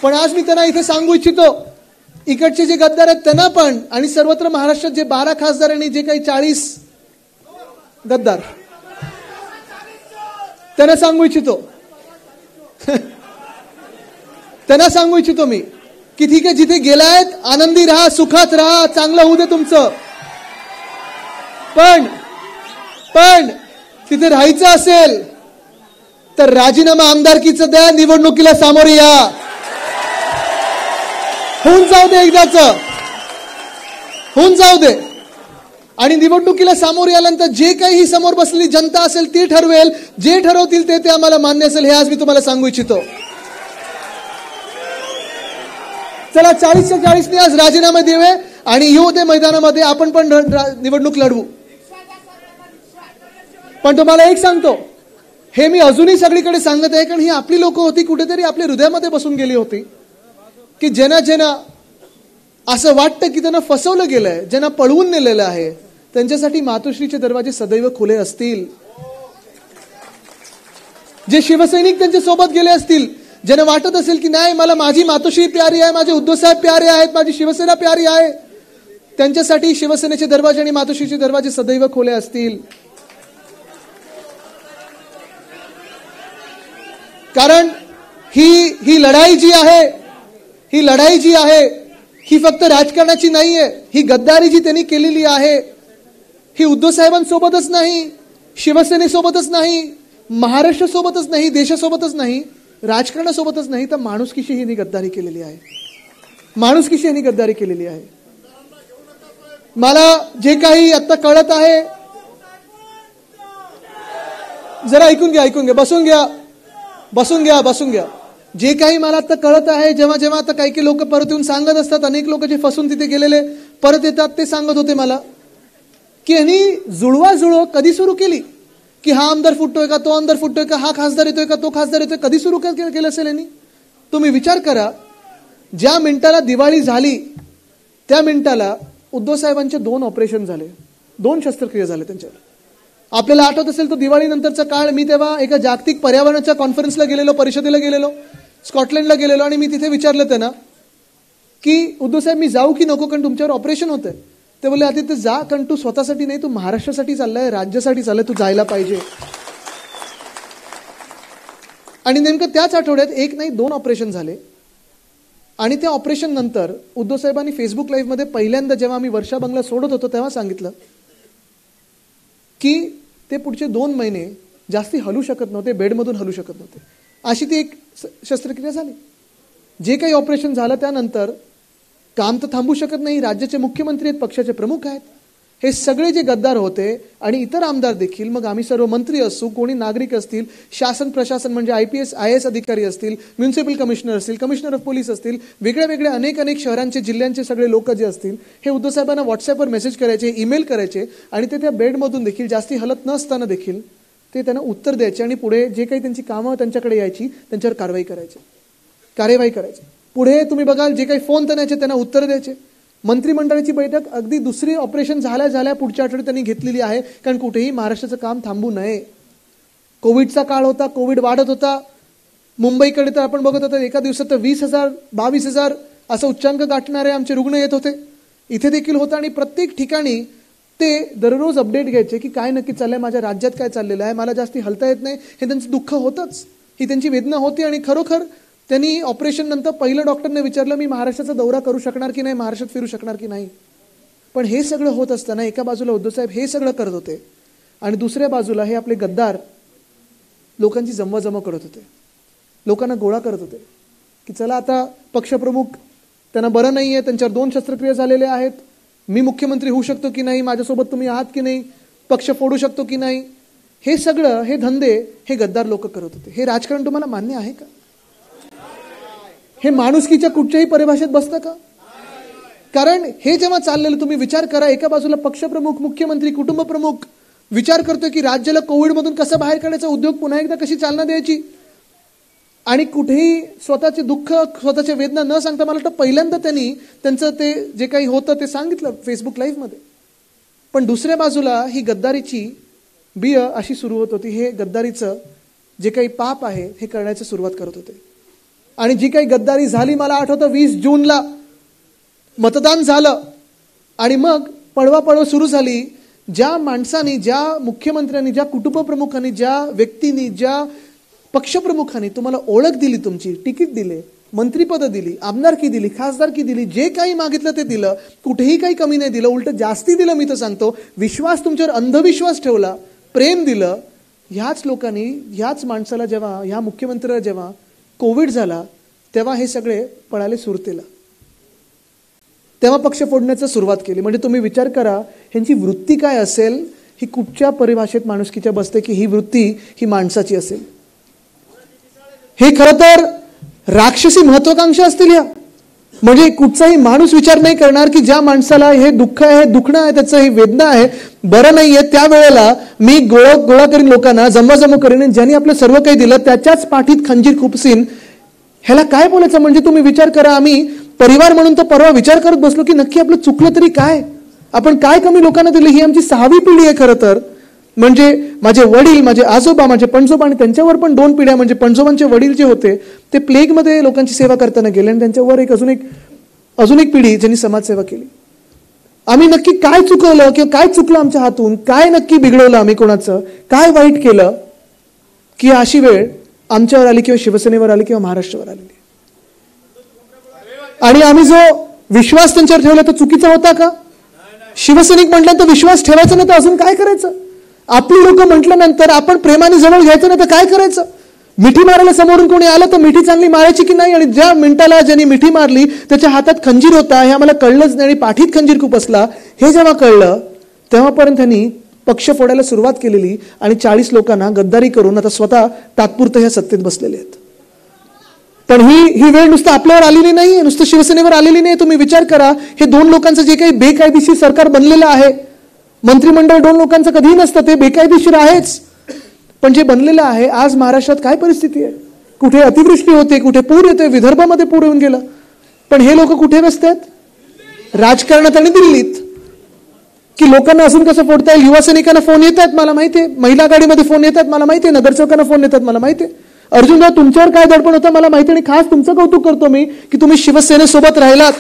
पण आज मी त्यांना इथे सांगू इच्छितो, इकडचे जे गद्दार आहेत त्यांना पण, आणि सर्वत्र महाराष्ट्रात जे 12 खासदार आणि जे काही 40 गद्दार, त्यांना सांगू इच्छितो त्यांना सांगू इच्छितो मी की ठीक आहे, जिथे गेलायत आनंदी राहा, सुखात राहा, चांगलं होऊ दे तुमचं. पण तिथे राहायचं असेल तर राजीनामा आमदारकीचं द्या, निवडणुकीला सामोरे या, होऊन जाऊ दे, एकदाच होऊन जाऊ दे. आणि निवडणुकीला सामोरे आल्यानंतर जे काही ही समोर बसलेली जनता असेल ती ठरवेल, जे ठरवतील ते आम्हाला मान्य असेल, हे आज मी तुम्हाला सांगू इच्छितो. चला 40च्या 40 आज राजीनामे देवे आणि येऊ दे मैदानामध्ये, आपण पण निवडणूक लढवू. पण तुम्हाला एक सांगतो, हे मी अजूनही सगळीकडे सांगत आहे, कारण ही आपली लोक होती, कुठेतरी आपल्या हृदयामध्ये बसून गेली होती की ज्यांना असं वाटतं की त्यांना फसवलं गेलंय, ज्यांना पळवून नेलेलं आहे, त्यांच्यासाठी मातोश्रीचे दरवाजे सदैव खुले असतील. जे शिवसैनिक त्यांच्या सोबत गेले असतील, ज्यांना वाटत असेल की नाही मला माझी मातोश्री प्यारी आहे, माझे उद्धव साहेब प्यारे आहेत, माझी शिवसेना प्यारी आहे, त्यांच्यासाठी शिवसेनेचे दरवाजे आणि मातोश्रीचे दरवाजे सदैव खुले असतील. कारण ही लढाई जी आहे ही फक्त राजकारणाची नाहीये, ही गद्दारी जी त्यांनी केलेली आहे, ही उद्धव साहेबांसोबतच नाही, शिवसेनेसोबतच नाही, महाराष्ट्रासोबतच नाही, देशासोबतच नाही, राजकारणासोबतच नाही, तर माणुसकीशी यांनी गद्दारी केलेली आहे. माणुसकीशी यांनी गद्दारी केलेली आहे. मला जे काही आता कळत आहे, जरा ऐकून घ्या, बसून घ्या. जे काही मला आता कळत आहे, जेव्हा आता काही लोक परत येऊन सांगत असतात, अनेक लोक जे फसून तिथे गेलेले परत येतात, ते सांगत होते मला की यांनी जुळवा कधी सुरू केली, की हा आमदार फुटतोय का, तो आमदार फुटतोय का, हा खासदार येतोय का, तो खासदार येतोय, कधी सुरू केलं असेल यांनी. तुम्ही विचार करा, ज्या मिनिटाला दिवाळी झाली त्या मिनिटाला उद्धव साहेबांचे 2 ऑपरेशन झाले, 2 शस्त्रक्रिया झाले त्यांच्यावर. आपल्याला आठवत असेल तो दिवाळी नंतरचा काळ, मी तेव्हा एका जागतिक पर्यावरणाच्या कॉन्फरन्सला गेलेलो, परिषदेला गेलेलो, स्कॉटलंडला गेलेलो, आणि मी तिथे विचारलं त्यांना की उद्धव साहेब मी जाऊ की नको, कारण तुमच्यावर ऑपरेशन होतंय. ते बोलले आदित्य जा, कारण तू स्वतःसाठी नाही, तू महाराष्ट्रासाठी चाललाय, राज्यासाठी चाललाय, तू जायला पाहिजे. आणि नेमकं त्याच आठवड्यात 1 नाही 2 ऑपरेशन झाले. आणि त्या ऑपरेशन नंतर उद्धव साहेबांनी फेसबुक लाईव्ह मध्ये पहिल्यांदा जेव्हा आम्ही वर्षा बंगला सोडत होतो तेव्हा सांगितलं की ते पुढचे 2 महिने जास्ती हलू शकत नव्हते, बेडमधून हलू शकत नव्हते. अशी ती एक शस्त्रक्रिया झाली. जे काही ऑपरेशन झालं त्यानंतर काम तर थांबू शकत नाही, राज्याचे मुख्यमंत्री आहेत, पक्षाचे प्रमुख आहेत, हे सगळे जे गद्दार होते आणि इतर आमदार देखील, मग आम्ही सर्व मंत्री असू, कोणी नागरिक असतील, शासन प्रशासन म्हणजे IPS IAS अधिकारी असतील, म्युनिसिपल कमिशनर असतील, कमिशनर ऑफ पोलीस असतील, वेगळ्या वेगळ्या अनेक शहरांचे जिल्ह्यांचे सगळे लोक जे असतील, हे उद्धव साहेबांना व्हॉट्सअपवर मेसेज करायचे, ईमेल करायचे आणि ते त्या बेडमधून देखील जास्ती हलत नसताना देखील ते त्यांना उत्तर द्यायचे आणि पुढे जे काही त्यांची कामं त्यांच्याकडे यायची त्यांच्यावर कार्यवाही करायची. पुढे तुम्ही बघाल जे काही फोन त्यांचे त्यांना उत्तर द्यायचे. मंत्रिमंडळाची बैठक अगदी दुसरी ऑपरेशन झाल्या पुढच्या आठवड्यात त्यांनी घेतलेली आहे, कारण कुठेही महाराष्ट्राचं काम थांबू नये. कोविडचा काळ होता, कोविड वाढत होता. मुंबईकडे तर आपण बघत होतो एका दिवसात 20,000 22,000 असं उच्चांक गाठणारे आमचे रुग्ण येत होते. इथे देखील होतं आणि प्रत्येक ठिकाणी ते दररोज अपडेट घ्यायचे की काय नक्की चाललंय, माझ्या राज्यात काय चाललेलं आहे, मला जास्ती हलता येत नाही, हे त्यांचं दुःख होतंच, ही त्यांची वेदना होती. आणि खरोखर त्यांनी ऑपरेशन नंतर पहिलं डॉक्टरने विचारलं मी महाराष्ट्राचा दौरा करू शकणार की नाही, महाराष्ट्रात फिरू शकणार की नाही. पण हे सगळं होत असताना एका बाजूला उद्धव साहेब हे सगळं करत होते आणि दुसऱ्या बाजूला हे आपले गद्दार लोकांची जमवाजमव करत होते, लोकांना गोळा करत होते की चला आता पक्षप्रमुख त्यांना बरं नाहीये, त्यांच्यावर 2 शस्त्रक्रिया झालेल्या आहेत, मी मुख्यमंत्री होऊ शकतो की नाही, माझ्यासोबत तुम्ही आहात की नाही, पक्ष फोडू शकतो की नाही. हे सगळं हे धंदे हे गद्दार लोक करत होते. हे राजकारण तुम्हाला मान्य आहे का? हे माणुसकीच्या कुठच्याही परिभाषेत बसतं का? कारण हे जेव्हा चाललेलं तुम्ही विचार करा, एका बाजूला पक्षप्रमुख, मुख्यमंत्री, कुटुंब प्रमुख विचार करतोय की राज्याला कोविडमधून कसं बाहेर काढायचं, उद्योग पुन्हा एकदा कशी चालना द्यायची, आणि कुठेही स्वतःचे दुःख स्वतःच्या वेदना न सांगता मला वाटतं पहिल्यांदा त्यांनी त्यांचं ते जे काही होतं ते सांगितलं फेसबुक लाईव्ह मध्ये. पण दुसऱ्या बाजूला ही गद्दारीची बिय अशी सुरू होत होती, हे गद्दारीचं जे काही पाप आहे हे करण्याची सुरुवात करत होते. आणि जी काही गद्दारी झाली, मला आठवतं 20 जूनला मतदान झालं आणि मग पळवापळव सुरू झाली. ज्या माणसांनी, ज्या मुख्यमंत्र्यांनी, ज्या कुटुंबप्रमुखांनी, ज्या व्यक्तींनी, ज्या पक्षप्रमुखांनी तुम्हाला ओळख दिली, तुमची तिकीट दिले, मंत्रिपद दिली, आमदारकी दिली, खासदारकी दिली, जे काही मागितलं ते दिलं, कुठेही काही कमी नाही दिलं, उलट जास्ती दिलं. मी तर सांगतो, विश्वास तुमच्यावर अंधविश्वास ठेवला, प्रेम दिलं. ह्याच लोकांनी, ह्याच माणसाला जेव्हा, ह्या मुख्यमंत्र्याला जेव्हा कोविड झाला तेव्हा हे सगळे पळाले सुरतेला, तेव्हा पक्ष फोडण्याची सुरुवात केली. म्हणजे तुम्ही विचार करा ह्यांची वृत्ती काय असेल, ही कुठच्या परिभाषेत माणुसकीच्या बसते की ही वृत्ती ही माणसाची असेल. हे खरं तर राक्षसी महत्वाकांक्षा असतील ह्या. म्हणजे कुठचाही माणूस विचार नाही करणार की ज्या माणसाला हे दुःख आहे, दुखणं आहे, त्याचं ही वेदना आहे, बरं नाहीये, त्यावेळेला मी गोळा करीन लोकांना, जमवाजमव करीन, ज्यांनी आपलं सर्व काही दिलं त्याच्याच पाठीत खंजीर खुपसीन. ह्याला काय बोलायचं? म्हणजे तुम्ही विचार करा, आम्ही परिवार म्हणून तर परवा विचार करत बसलो की नक्की आपलं चुकलं तरी काय, आपण काय कमी लोकांना दिलं. ही आमची 6वी पिढी आहे खरं तर. म्हणजे माझे वडील, माझे आजोबा, माझे पणजोबा आणि त्यांच्यावर पण 2 पिढ्या, म्हणजे पणजोबांचे वडील जे होते ते प्लेगमध्ये लोकांची सेवा करताना गेले आणि त्यांच्यावर अजून एक पिढी ज्यांनी समाजसेवा केली. आम्ही नक्की काय चुकवलं किंवा काय चुकलं आमच्या हातून, काय नक्की बिघडवलं आम्ही, कोणाचं काय वाईट केलं की अशी वेळ आमच्यावर आली किंवा शिवसेनेवर आली किंवा महाराष्ट्रावर आलेली. आणि आम्ही जो विश्वास त्यांच्यावर ठेवला तो चुकीचा होता का? शिवसैनिक म्हटल्यानंतर विश्वास ठेवायचा नाही तर अजून काय करायचं? आपली लोक म्हटल्यानंतर आपण प्रेमाने जवळ घ्यायचं नाही तर काय करायचं? मिठी मारायला समोरून कोणी आलं तर मिठी चांगली मारायची की नाही? आणि ज्या मिनिटाला ज्यांनी मिठी मारली त्याच्या हातात खंजीर होता हे आम्हाला कळलंच नाही आणि पाठीत खंजीर खूप असला हे जेव्हा कळलं तेव्हापर्यंत त्यांनी पक्ष फोडायला सुरुवात केलेली आणि 40 लोकांना गद्दारी करून आता स्वतः तात्पुरतं ह्या सत्तेत बसलेले आहेत. पण ही वेळ नुसतं आपल्यावर आलेली नाही, नुसतं शिवसेनेवर आलेली नाही. तुम्ही विचार करा, हे 2 लोकांचं जे काही बेकायदेशीर सरकार बनलेलं आहे, मंत्रिमंडळ 2 लोकांचं कधीही नसतं, ते बेकायदेशीर आहेच. पण जे बनलेलं आहे आज महाराष्ट्रात काय परिस्थिती आहे? कुठे अतिवृष्टी होते, कुठे पूर येतोय, विदर्भामध्ये पूर येऊन गेलं. पण हे लोक कुठे बसतात? राजकारणात आणि दिल्लीत. की लोकांना अजून कसं फोडता येईल. युवा सैनिकांना फोन येतात मला माहिती आहे, महिला आघाडीमध्ये फोन येतात मला माहिती आहे, नगरसेवकांना फोन येतात मला माहिती आहे, अर्जुनराव, तुमच्यावर काय दडपण होतं मला माहिती, आणि खास तुमचं कौतुक करतो मी की तुम्ही शिवसेनेसोबत राहिलात.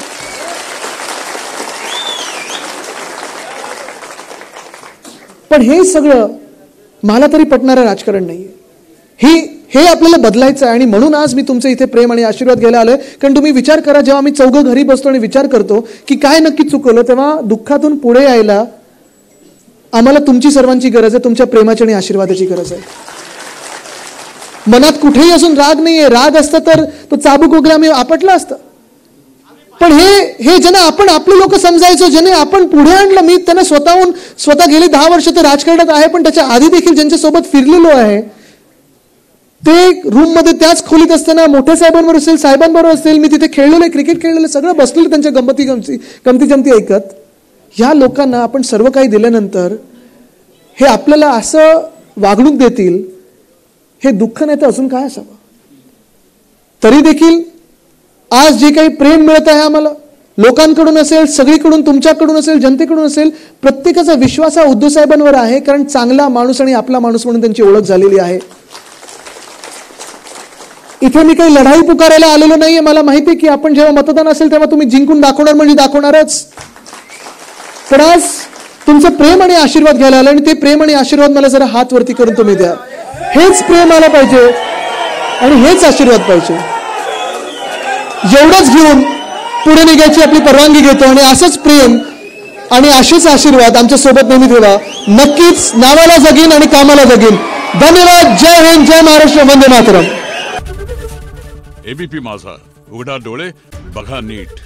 पण हे सगळं मला तरी पटणारं राजकारण नाहीये. हे आपल्याला बदलायचं आहे, आणि म्हणून आज मी तुमचे इथे प्रेम आणि आशीर्वाद घ्यायला आलोय. कारण तुम्ही विचार करा, जेव्हा आम्ही चौघं घरी बसतो आणि विचार करतो की काय नक्की चुकवलं, तेव्हा दुःखातून पुढे यायला आम्हाला तुमची सर्वांची गरज आहे, तुमच्या प्रेमाची आणि आशीर्वादाची गरज आहे. मनात कुठेही असून राग नाहीये. राग असतं तर तो चाबूक वगैरे आम्ही आपटलं असतं. पण हे ज्यांना आपण आपले लोक समजायचो, ज्याने आपण पुढे आणलं, मी त्यांना स्वतः गेली 10 वर्ष तर राजकारणात आहे, पण त्याच्या आधी देखील ज्यांच्यासोबत फिरलेलो आहे, ते रूममध्ये त्याच खोलीत असताना मोठ्या साहेबांबरोबर असेल, साहेबांबरोबर असेल, मी तिथे खेळलेलं, क्रिकेट खेळलेलं, सगळं बसलेलं त्यांच्या गमती जमती ऐकत. ह्या लोकांना आपण सर्व काही दिल्यानंतर हे आपल्याला असं वागणूक देतील, हे दुःख नाही तर अजून काय असावं. तरी देखील आज जे काही प्रेम मिळत आहे आम्हाला, लोकांकडून असेल, सगळीकडून, तुमच्याकडून असेल, जनतेकडून असेल, प्रत्येकाचा विश्वास हा उद्धव साहेबांवर आहे. कारण चांगला माणूस आणि आपला माणूस म्हणून त्यांची ओळख झालेली आहे. इथे मी काही लढाई पुकारायला आलेलो नाहीये. मला माहिती आहे की आपण जेव्हा मतदान असेल तेव्हा तुम्ही जिंकून दाखवणार म्हणजे दाखवणारच. पण आज तुमचं प्रेम आणि आशीर्वाद घ्यायला आलं, आणि ते प्रेम आणि आशीर्वाद मला जरा हात वरती करून तुम्ही द्या. हेच प्रेम आलं पाहिजे आणि हेच आशीर्वाद पाहिजे. एवढंच घेऊन पुढे निघायची आपली परवानगी घेतो, आणि असंच प्रेम आणि असेच आशीर्वाद आमच्या सोबत नेहमी ठेवा. नक्कीच नावाला जगीन आणि कामाला जगीन. धन्यवाद. जय हिंद, जय महाराष्ट्र, वंदे मातरम. एबीपी माझा, उघडा डोळे बघा नीट.